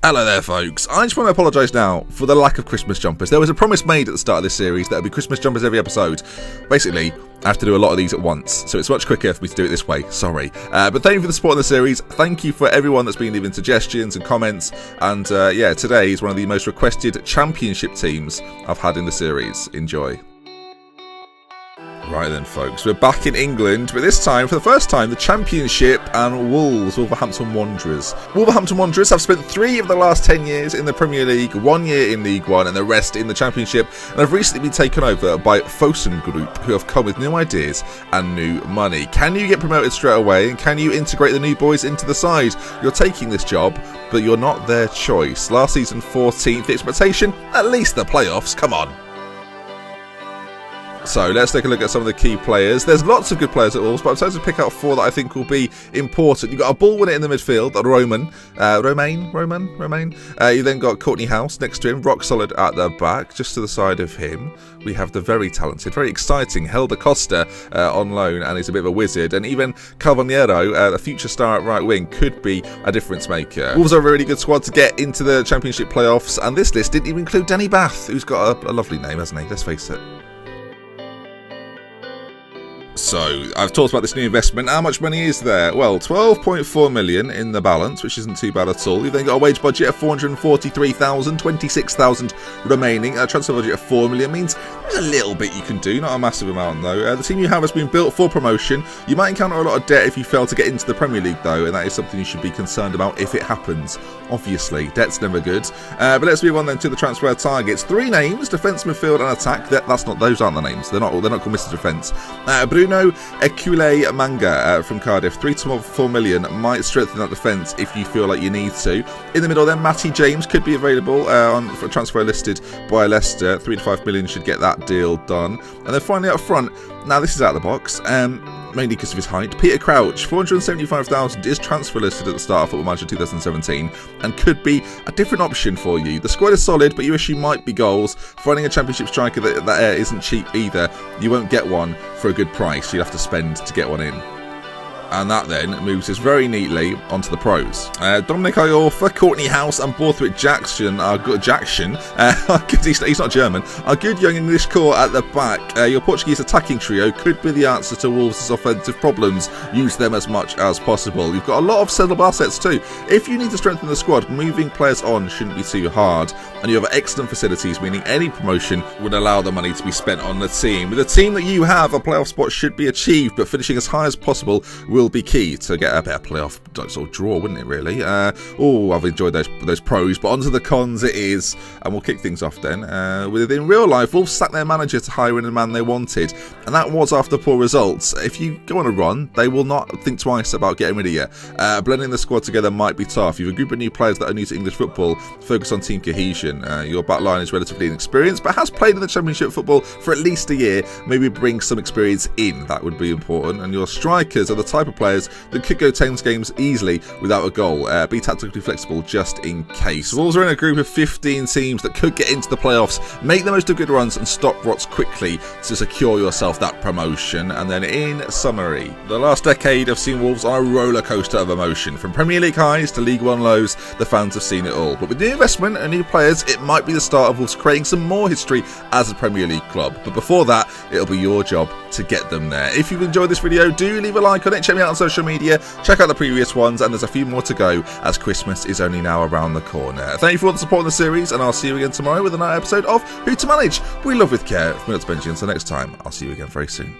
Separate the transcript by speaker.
Speaker 1: Hello there folks, I just want to apologise now for the lack of Christmas jumpers. There was a promise made at the start of this series that there would be Christmas jumpers every episode. Basically, I have to do a lot of these at once, so it's much quicker for me to do it this way, sorry. But thank you for the support in the series, thank you for everyone that's been leaving suggestions and comments, and yeah, today is one of the most requested championship teams I've had in the series. Enjoy. Right then folks, we're back in England, but this time, for the first time, the Championship and Wolverhampton Wanderers. Wolverhampton Wanderers have spent 3 of the last 10 years in the Premier League, 1 year in League One and the rest in the Championship, and have recently been taken over by Fosun Group, who have come with new ideas and new money. Can you get promoted straight away, and can you integrate the new boys into the side? You're taking this job, but you're not their choice. Last season 14th, the expectation, at least the playoffs, come on. So let's take a look at some of the key players. There's lots of good players at Wolves, but I've decided to pick out 4 that I think will be important. You've got a ball winner in the midfield, Romain. You then got Courtney House next to him, rock solid at the back. Just to the side of him, we have the very talented, very exciting Helder Costa on loan, and he's a bit of a wizard. And even Carvalheiro, the future star at right wing, could be a difference maker. Wolves are a really good squad to get into the Championship playoffs, and this list didn't even include Danny Bath, who's got a lovely name, hasn't he? Let's face it. So, I've talked about this new investment. How much money is there? Well, 12.4 million in the balance, which isn't too bad at all. You've then got a wage budget of 443,000, 26,000 remaining. A transfer budget of 4 million means there's a little bit you can do, not a massive amount though. The team you have has been built for promotion. You might encounter a lot of debt if you fail to get into the Premier League though, and that is something you should be concerned about if it happens. Obviously, debt's never good. But let's move on then to the transfer targets. 3 names: defence, midfield and attack. Those aren't the names. They're not called Mr. Defence. Bruno Ekule Manga from Cardiff, 3 to 4 million, might strengthen that defence if you feel like you need to. In the middle then, Matty James could be available for a transfer listed by Leicester. 3 to 5 million should get that deal done. And then finally up front, now this is out of the box, mainly because of his height. Peter Crouch, 475,000, is transfer listed at the start of Football Manager 2017 and could be a different option for you. The squad is solid, but your issue might be goals. Finding a Championship striker that isn't cheap either. You won't get one for a good price. You'll have to spend to get one in. And that then moves us very neatly onto the pros. Dominic Iorfa, Courtney House and Borthwick Jackson are good. He's not German. Are good young English core at the back. Your Portuguese attacking trio could be the answer to Wolves' offensive problems. Use them as much as possible. You've got a lot of sellable assets too. If you need to strengthen the squad, moving players on shouldn't be too hard. And you have excellent facilities, meaning any promotion would allow the money to be spent on the team. With the team that you have, a playoff spot should be achieved, but finishing as high as possible will be key to get a better playoff sort of draw, wouldn't it really? I've enjoyed those pros, but onto the cons it is, and we'll kick things off then. Within real life, Wolves sacked their manager to hire in the man they wanted, and that was after poor results. If you go on a run, they will not think twice about getting rid of you. Blending the squad together might be tough. You have a group of new players that are new to English football, focus on team cohesion. Your back line is relatively inexperienced, but has played in the Championship football for at least a year. Maybe bring some experience in, that would be important. And your strikers are the type of players that could go 10 games easily without a goal. Be tactically flexible just in case. Wolves are in a group of 15 teams that could get into the playoffs. Make the most of good runs and stop rots quickly to secure yourself that promotion. And then in summary, the last decade have seen Wolves on a roller coaster of emotion. From Premier League highs to League One lows, the fans have seen it all. But with new investment and new players, it might be the start of Wolves creating some more history as a Premier League club. But before that, it'll be your job to get them there. If you've enjoyed this video, do leave a like on it. Check me out on social media. Check out the previous ones, and there's a few more to go as Christmas is only now around the corner. Thank you for all the support in the series, and I'll see you again tomorrow with another episode of Who to Manage. We love with care. From me, that's Benji. Until next time, I'll see you again very soon.